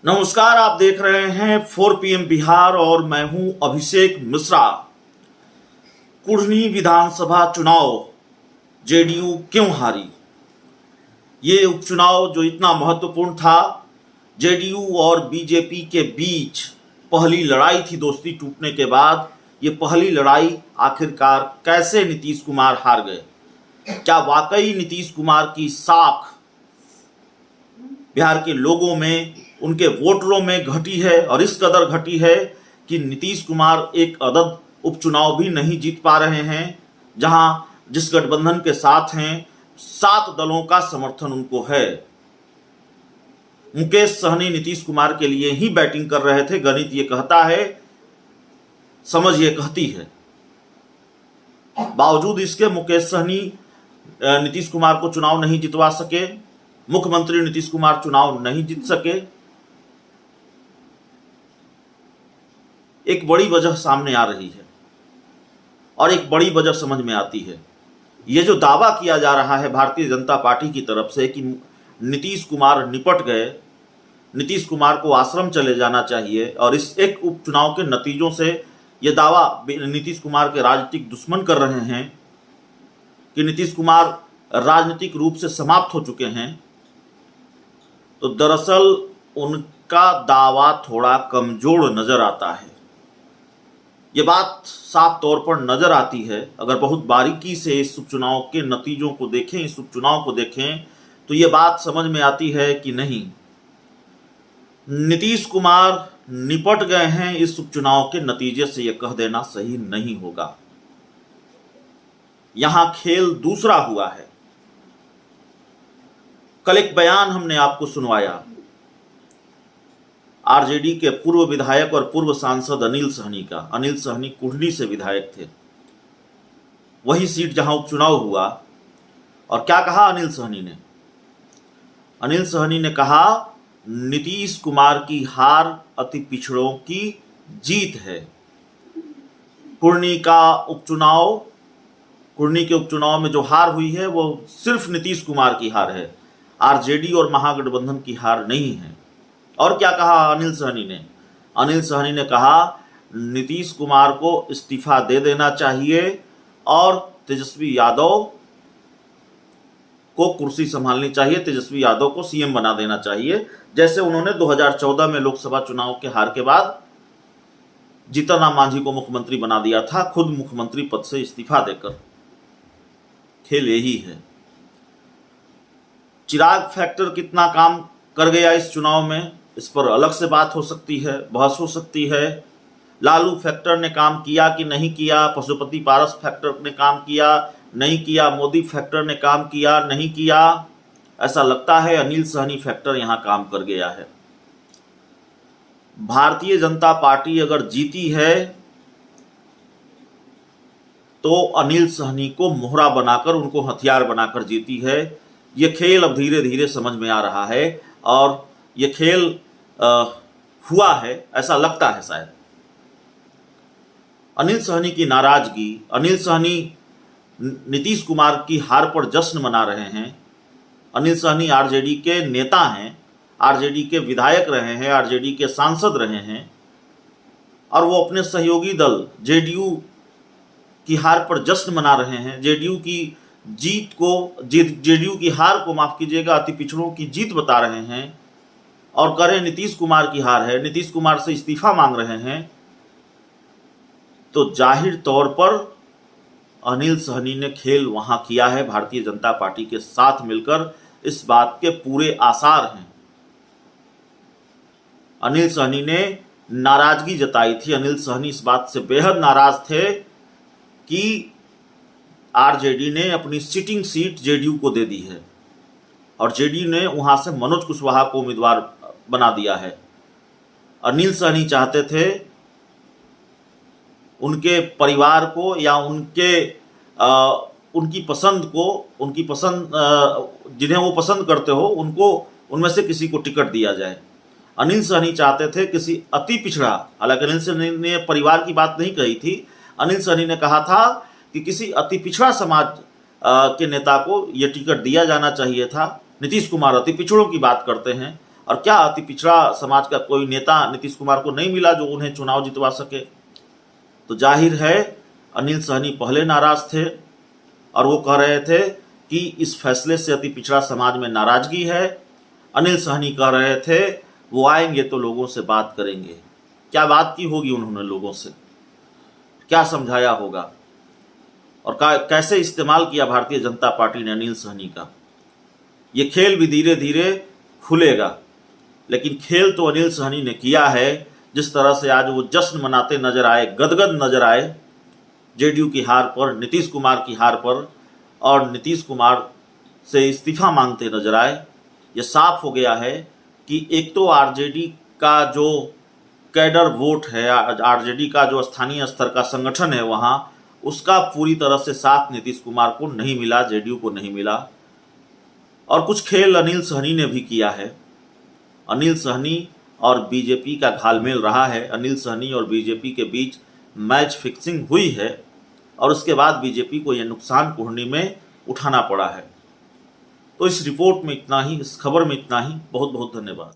नमस्कार, आप देख रहे हैं 4 PM बिहार और मैं हूं अभिषेक मिश्रा। कुढ़नी विधानसभा चुनाव जेडीयू क्यों हारी? ये उपचुनाव जो इतना महत्वपूर्ण था, जेडीयू और बीजेपी के बीच पहली लड़ाई थी दोस्ती टूटने के बाद। ये पहली लड़ाई आखिरकार कैसे नीतीश कुमार हार गए? क्या वाकई नीतीश कुमार की साख बिहार के लोगों में, उनके वोटरों में घटी है? और इस कदर घटी है कि नीतीश कुमार एक अदद उपचुनाव भी नहीं जीत पा रहे हैं, जहां जिस गठबंधन के साथ हैं 7 दलों का समर्थन उनको है। मुकेश सहनी नीतीश कुमार के लिए ही बैटिंग कर रहे थे। गणित ये कहता है, समझ ये कहती है। बावजूद इसके मुकेश सहनी नीतीश कुमार को चुनाव नहीं जितवा सके। मुख्यमंत्री नीतीश कुमार चुनाव नहीं जीत सके। एक बड़ी वजह सामने आ रही है और एक बड़ी वजह समझ में आती है। ये जो दावा किया जा रहा है भारतीय जनता पार्टी की तरफ से कि नीतीश कुमार निपट गए, नीतीश कुमार को आश्रम चले जाना चाहिए, और इस एक उपचुनाव के नतीजों से ये दावा नीतीश कुमार के राजनीतिक दुश्मन कर रहे हैं कि नीतीश कुमार राजनीतिक रूप से समाप्त हो चुके हैं, तो दरअसल उनका दावा थोड़ा कमजोर नजर आता है। ये बात साफ तौर पर नजर आती है। अगर बहुत बारीकी से इस उपचुनाव के नतीजों को देखें, इस उपचुनाव को देखें, तो ये बात समझ में आती है कि नहीं, नीतीश कुमार निपट गए हैं इस उपचुनाव के नतीजे से। यह कह देना सही नहीं होगा। यहां खेल दूसरा हुआ है। कल एक बयान हमने आपको सुनवाया आरजेडी के पूर्व विधायक और पूर्व सांसद अनिल सहनी का। अनिल सहनी कुढ़नी से विधायक थे, वही सीट जहां उपचुनाव हुआ। और क्या कहा अनिल सहनी ने? अनिल सहनी ने कहा, नीतीश कुमार की हार अति पिछड़ों की जीत है। कुढ़नी के उपचुनाव में जो हार हुई है वो सिर्फ नीतीश कुमार की हार है, आरजेडी और महागठबंधन की हार नहीं है। और क्या कहा अनिल सहनी ने? अनिल सहनी ने कहा, नीतीश कुमार को इस्तीफा दे देना चाहिए और तेजस्वी यादव को कुर्सी संभालनी चाहिए, तेजस्वी यादव को सीएम बना देना चाहिए, जैसे उन्होंने 2014 में लोकसभा चुनाव के हार के बाद जीतन राम मांझी को मुख्यमंत्री बना दिया था, खुद मुख्यमंत्री पद से इस्तीफा देकर। खेल यही है। चिराग फैक्टर कितना काम कर गया इस चुनाव में, इस पर अलग से बात हो सकती है, बहस हो सकती है। लालू फैक्टर ने काम किया कि नहीं किया, पशुपति पारस फैक्टर ने काम किया नहीं किया, मोदी फैक्टर ने काम किया नहीं किया, ऐसा लगता है अनिल सहनी फैक्टर यहां काम कर गया है। भारतीय जनता पार्टी अगर जीती है तो अनिल सहनी को मोहरा बनाकर, उनको हथियार बनाकर जीती है। ये खेल अब धीरे धीरे समझ में आ रहा है और ये खेल हुआ है, ऐसा लगता है शायद। अनिल सहनी की नाराजगी, अनिल सहनी नीतीश कुमार की हार पर जश्न मना रहे हैं। अनिल सहनी आरजेडी के नेता हैं, आरजेडी के विधायक रहे हैं, आरजेडी के सांसद रहे हैं, और वो अपने सहयोगी दल जेडीयू की हार पर जश्न मना रहे हैं। जेडीयू की हार को माफ कीजिएगा, अति पिछड़ों की जीत बता रहे हैं और करें नीतीश कुमार की हार है, नीतीश कुमार से इस्तीफा मांग रहे हैं। तो जाहिर तौर पर अनिल सहनी ने खेल वहां किया है भारतीय जनता पार्टी के साथ मिलकर। इस बात के पूरे आसार हैं। अनिल सहनी ने नाराजगी जताई थी। अनिल सहनी इस बात से बेहद नाराज थे कि आरजेडी ने अपनी सिटिंग सीट जेडीयू को दे दी है और जेडीयू ने वहां से मनोज कुशवाहा को उम्मीदवार बना दिया है। अनिल सहनी चाहते थे उनके परिवार को या उनकी पसंद जिन्हें वो पसंद करते हो, उनको उनमें से किसी को टिकट दिया जाए। अनिल सहनी चाहते थे किसी अति पिछड़ा, हालांकि अनिल सहनी ने परिवार की बात नहीं कही थी, अनिल सहनी ने कहा था कि किसी अति पिछड़ा समाज के नेता को यह टिकट दिया जाना चाहिए था। नीतीश कुमार अति पिछड़ों की बात करते हैं और क्या अति पिछड़ा समाज का कोई नेता नीतीश कुमार को नहीं मिला जो उन्हें चुनाव जितवा सके? तो जाहिर है अनिल सहनी पहले नाराज थे और वो कह रहे थे कि इस फैसले से अति पिछड़ा समाज में नाराजगी है। अनिल सहनी कह रहे थे वो आएंगे तो लोगों से बात करेंगे। क्या बात की होगी उन्होंने लोगों से, क्या समझाया होगा और कैसे इस्तेमाल किया भारतीय जनता पार्टी ने अनिल सहनी का? ये खेल भी धीरे धीरे खुलेगा, लेकिन खेल तो अनिल सहनी ने किया है। जिस तरह से आज वो जश्न मनाते नजर आए, गदगद नजर आए जेडीयू की हार पर, नीतीश कुमार की हार पर, और नीतीश कुमार से इस्तीफा मांगते नजर आए, ये साफ हो गया है कि एक तो आरजेडी का जो कैडर वोट है, आरजेडी का जो स्थानीय स्तर का संगठन है वहाँ, उसका पूरी तरह से साथ नीतीश कुमार को नहीं मिला, जेडीयू को नहीं मिला। और कुछ खेल अनिल सहनी ने भी किया है। अनिल सहनी और बीजेपी का घालमेल रहा है। अनिल सहनी और बीजेपी के बीच मैच फिक्सिंग हुई है और उसके बाद बीजेपी को यह नुकसान कुहनी में उठाना पड़ा है। तो इस रिपोर्ट में इतना ही, इस खबर में इतना ही। बहुत बहुत धन्यवाद।